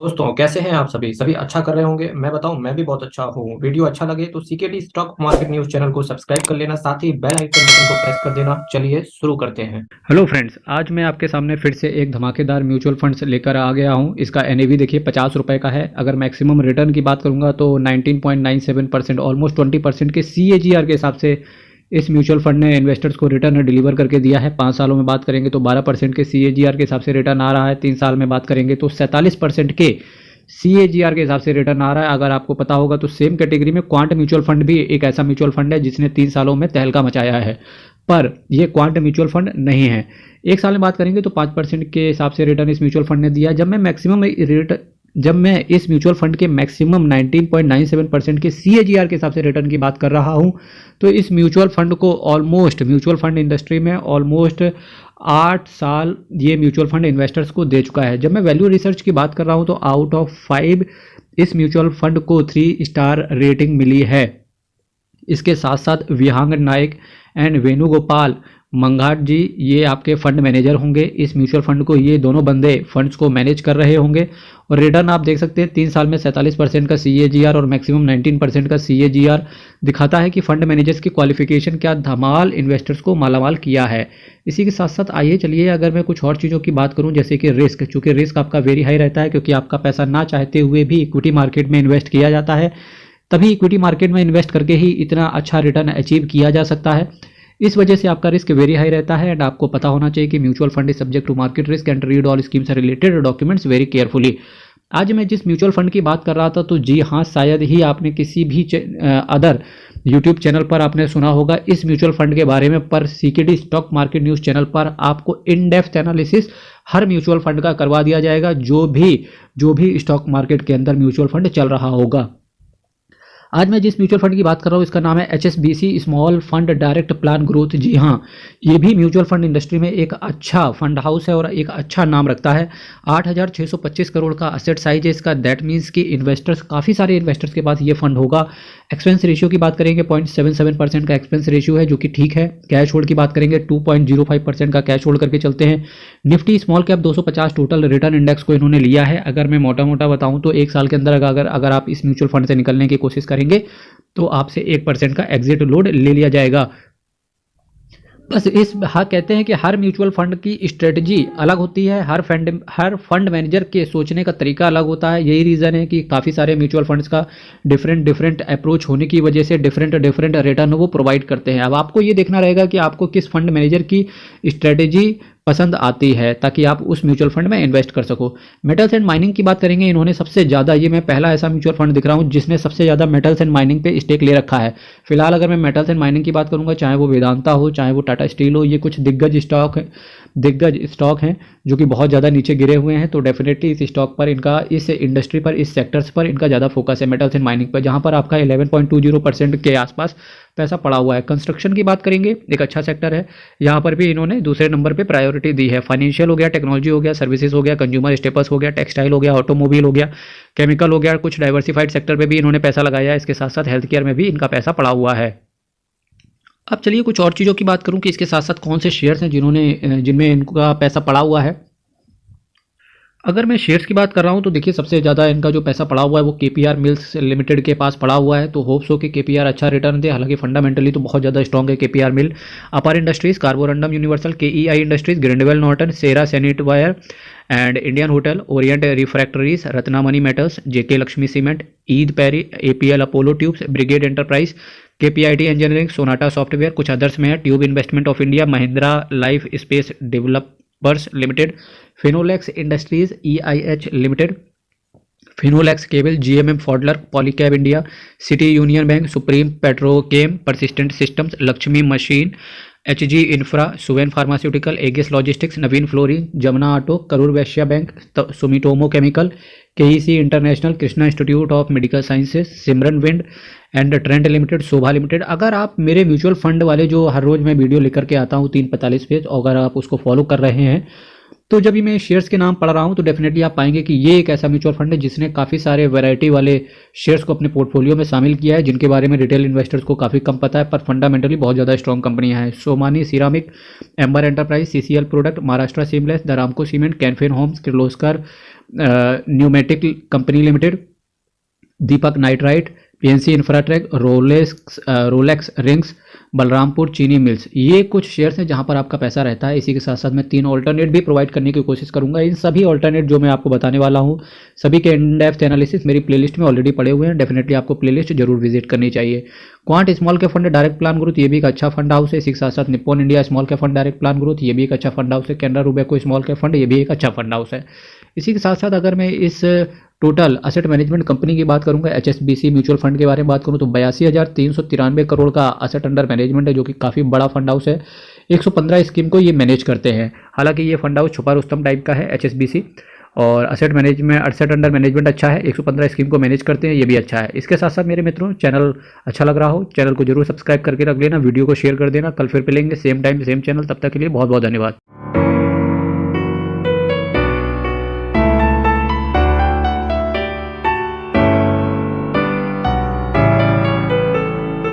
दोस्तों कैसे हैं आप सभी सभी अच्छा कर रहे होंगे। मैं बताऊं, मैं भी बहुत अच्छा हूं। वीडियो अच्छा लगे तो CKD stock market news channel को सब्सक्राइब कर लेना, साथ ही बेल आइकन बटन को प्रेस कर देना। चलिए शुरू करते हैं। हेलो फ्रेंड्स, आज मैं आपके सामने फिर से एक धमाकेदार म्यूचुअल फंड्स लेकर आ गया हूं। इसका एनएवी देखिए 50 रुपये का है। अगर मैक्सिमम रिटर्न की बात करूंगा तो 19.97%, ऑलमोस्ट 20% के CAGR के हिसाब से इस म्यूचुअल फंड ने इन्वेस्टर्स को रिटर्न डिलीवर करके दिया है। 5 सालों में बात करेंगे तो 12% के CAGR के हिसाब से रिटर्न आ रहा है। 3 साल में बात करेंगे तो 47% के CAGR के हिसाब से रिटर्न आ रहा है। अगर आपको पता होगा तो सेम कैटेगरी में क्वांट म्यूचुअल फंड भी एक ऐसा म्यूचुअल फंड है जिसने 3 सालों में तहलका मचाया है, पर यह क्वांट म्यूचुअल फंड नहीं है। 1 साल में बात करेंगे तो 5% के हिसाब से रिटर्न इस म्यूचुअल फंड ने दिया। जब मैं इस म्यूचुअल फंड के मैक्सिमम 19.97% के CAGR के हिसाब से रिटर्न की बात कर रहा हूं, तो इस म्यूचुअल फंड को ऑलमोस्ट म्यूचुअल फंड इंडस्ट्री में ऑलमोस्ट 8 साल ये म्यूचुअल फंड इन्वेस्टर्स को दे चुका है। जब मैं वैल्यू रिसर्च की बात कर रहा हूं तो आउट ऑफ 5 इस म्यूचुअल फंड को 3 स्टार रेटिंग मिली है। इसके साथ साथ विहांग नायक एंड वेणुगोपाल मंगाट जी, ये आपके फंड मैनेजर होंगे। इस म्यूचुअल फंड को ये दोनों बंदे फंड्स को मैनेज कर रहे होंगे। और रिटर्न आप देख सकते हैं 3 साल में 47% का CAGR और मैक्सिमम 19% का CAGR दिखाता है कि फंड मैनेजर्स की क्वालिफिकेशन क्या धमाल इन्वेस्टर्स को मालामाल किया है। इसी के साथ साथ आइए चलिए अगर मैं कुछ और चीज़ों की बात करूं, जैसे कि रिस्क, चूंकि रिस्क आपका वेरी हाई रहता है क्योंकि आपका पैसा ना चाहते हुए भी इक्विटी मार्केट में इन्वेस्ट किया जाता है। तभी इक्विटी मार्केट में इन्वेस्ट करके ही इतना अच्छा रिटर्न अचीव किया जा सकता है। इस वजह से आपका रिस्क वेरी हाई रहता है। एंड आपको पता होना चाहिए कि mutual fund is subject to market risk and read all schemes related documents very carefully. आज मैं जिस म्यूचुअल फंड की बात कर रहा था, तो जी हाँ, शायद ही आपने किसी भी अदर यूट्यूब चैनल पर आपने सुना होगा इस म्यूचुअल फंड के बारे में, पर CKD stock market news channel पर आपको in depth analysis her mutual fund का करवा दिया जाएगा, जो भी स्टॉक मार्केट के अंदर म्यूचुअल फंड चल रहा होगा। आज मैं जिस म्यूचुअल फंड की बात कर रहा हूँ इसका नाम है HSBC small fund direct plan growth. जी हाँ, ये भी म्यूचुअल फंड इंडस्ट्री में एक अच्छा फंड हाउस है और एक अच्छा नाम रखता है। 8,625 करोड़ का असेट साइज है इसका। दैट मीन्स कि इन्वेस्टर्स, काफ़ी सारे इन्वेस्टर्स के पास ये फंड होगा। एक्सपेंस रेशियो की बात करेंगे 0.77% का एक्सपेंस रेशियो है, जो कि ठीक है। कैश होल्ड की बात करेंगे 2.05% का कैश होल्ड करके चलते हैं। Nifty small cap 250 total return index को इन्होंने लिया है। अगर मैं मोटा मोटा बताऊं तो 1 साल के अंदर अगर आप इस म्यूचुअल फंड से निकलने की कोशिश करेंगे तो आपसे 1% का एग्जिट लोड ले लिया जाएगा। बस इस हाँ, कहते हैं कि हर म्यूचुअल फंड की स्ट्रेटजी अलग होती है, हर फंड मैनेजर के सोचने का तरीका अलग होता है। यही रीज़न है कि काफ़ी सारे म्यूचुअल फंड्स का डिफरेंट अप्रोच होने की वजह से डिफरेंट रिटर्न वो प्रोवाइड करते हैं। अब आपको ये देखना रहेगा कि आपको किस फंड मैनेजर की स्ट्रेटजी पसंद आती है, ताकि आप उस म्यूचुअल फंड में इन्वेस्ट कर सको। मेटल्स एंड माइनिंग की बात करेंगे, इन्होंने सबसे ज़्यादा, ये मैं पहला ऐसा म्यूचुअल फंड दिख रहा हूँ जिसने सबसे ज़्यादा मेटल्स एंड माइनिंग पे स्टेक ले रखा है। फिलहाल अगर मैं मेटल्स एंड माइनिंग की बात करूँगा, चाहे वो वेदांता हो, चाहे वो टाटा स्टील हो, ये कुछ दिग्गज स्टॉक हैं जो कि बहुत ज़्यादा नीचे गिरे हुए हैं। तो डेफिनेटली इस स्टॉक पर इनका, इस इंडस्ट्री पर, इस सेक्टर्स पर इनका ज़्यादा फोकस है, मेटल्स एंड माइनिंग पर, जहाँ पर आपका 11.20% के आसपास पैसा पड़ा हुआ है। कंस्ट्रक्शन की बात करेंगे, एक अच्छा सेक्टर है, यहाँ पर भी इन्होंने दूसरे नंबर पे प्रायोरिटी दी है। फाइनेंशियल हो गया, टेक्नोलॉजी हो गया, सर्विसेज हो गया, कंज्यूमर स्टेपल्स हो गया, टेक्सटाइल हो गया, ऑटोमोबाइल हो गया, केमिकल हो गया, कुछ डाइवर्सिफाइड सेक्टर पे भी इन्होंने पैसा लगाया है। इसके साथ साथ हेल्थ केयर में भी इनका पैसा पड़ा हुआ है। अब चलिए कुछ और चीज़ों की बात करूं कि इसके साथ साथ कौन से शेयर्स हैं जिनमें इनका पैसा पड़ा हुआ है। अगर मैं शेयर्स की बात कर रहा हूं तो देखिए सबसे ज़्यादा इनका जो पैसा पड़ा हुआ है वो KPR मिल्स लिमिटेड के पास पड़ा हुआ है। तो होप्स हो कि KPR अच्छा रिटर्न दे, हालांकि फंडामेंटली तो बहुत ज़्यादा स्ट्रॉन्ग है KPR mill. Apar industries, Carborundum Universal, KEI industries, Grindwell Norton, Cera Sanitaryware and Indian hotel, Orient Refractories, Ratnamani metals, JK Lakshmi cement, EID Parry, APL Apollo tubes, Brigade enterprise, KPIT engineering, Sonata software, कुछ others में है, tube investment of India, Mahindra life space developers limited, Finolex industries EIH limited, Finolex cable, GMM Pfaudler, Polycab India, City Union Bank, Supreme Petrochem, Persistent Systems, Lakshmi machine, HG infra, Suven pharmaceutical, Agassiz logistics, Naveen fluorine, Jamuna auto, Karur Vysya bank, Sumitomo chemical, KEC international, Krishna institute of medical sciences, Simran wind and trend limited, Shobha limited. अगर आप मेरे mutual fund वाले जो हर रोज़ मैं video लेकर के आता हूँ 345 पेज, अगर आप उसको फॉलो कर रहे हैं तो जब भी मैं शेयर्स के नाम पढ़ रहा हूं तो डेफिनेटली आप पाएंगे कि ये एक ऐसा म्यूचुअल फंड है जिसने काफ़ी सारे वैरायटी वाले शेयर्स को अपने पोर्टफोलियो में शामिल किया है, जिनके बारे में रिटेल इन्वेस्टर्स को काफ़ी कम पता है, पर फंडामेंटली बहुत ज़्यादा स्ट्रॉन्ग कंपनियां हैं। Somani ceramic, Amber enterprise, CCL product, Maharashtra seamless, the Ramco cement, Canfin homes, Kirloskar pneumatic company limited, Deepak nitrite, PNC infratech, Rolex rings, Balrampur Chini mills, ये कुछ शेयर्स हैं जहां पर आपका पैसा रहता है। इसी के साथ साथ मैं 3 ऑल्टरनेट भी प्रोवाइड करने की कोशिश करूंगा। इन सभी ऑल्टरनेट जो मैं आपको बताने वाला हूं, सभी के इन डेप्थ एनालिसिस मेरी प्लेलिस्ट में ऑलरेडी पड़े हुए हैं। डेफिनेटली आपको प्लेलिस्ट जरूर विजिट करनी चाहिए। Quant small cap fund direct plan growth, ये भी एक अच्छा फंड हाउस है। इसी के साथ साथ Nippon India small cap fund direct plan growth, ये भी एक अच्छा फंड हाउस है। कैनरा रूबेको स्मॉल कैप फंड, ये भी एक अच्छा फंड हाउस है। इसी के साथ साथ अगर मैं इस टोटल असेट मैनेजमेंट कंपनी की बात करूंगा, एचएसबीसी म्यूचुअल फंड के बारे में बात करूं तो 82,393 करोड़ का असेट अंडर मैनेजमेंट है, जो कि काफ़ी बड़ा फंड हाउस है। 115 स्कीम को ये मैनेज करते हैं। हालांकि ये फंड हाउस छुपा रुस्तम टाइप का है एचएसबीसी, और असेट अंडर मैनेजमेंट अच्छा है, 115 स्कीम को मैनेज करते हैं, ये भी अच्छा है। इसके साथ साथ मेरे मित्रों, चैनल अच्छा लग रहा हो, चैनल को जरूर सब्सक्राइब करके रख लेना, वीडियो को शेयर कर देना। कल फिर मिलेंगे सेम टाइम सेम चैनल, तब तक के लिए बहुत बहुत धन्यवाद।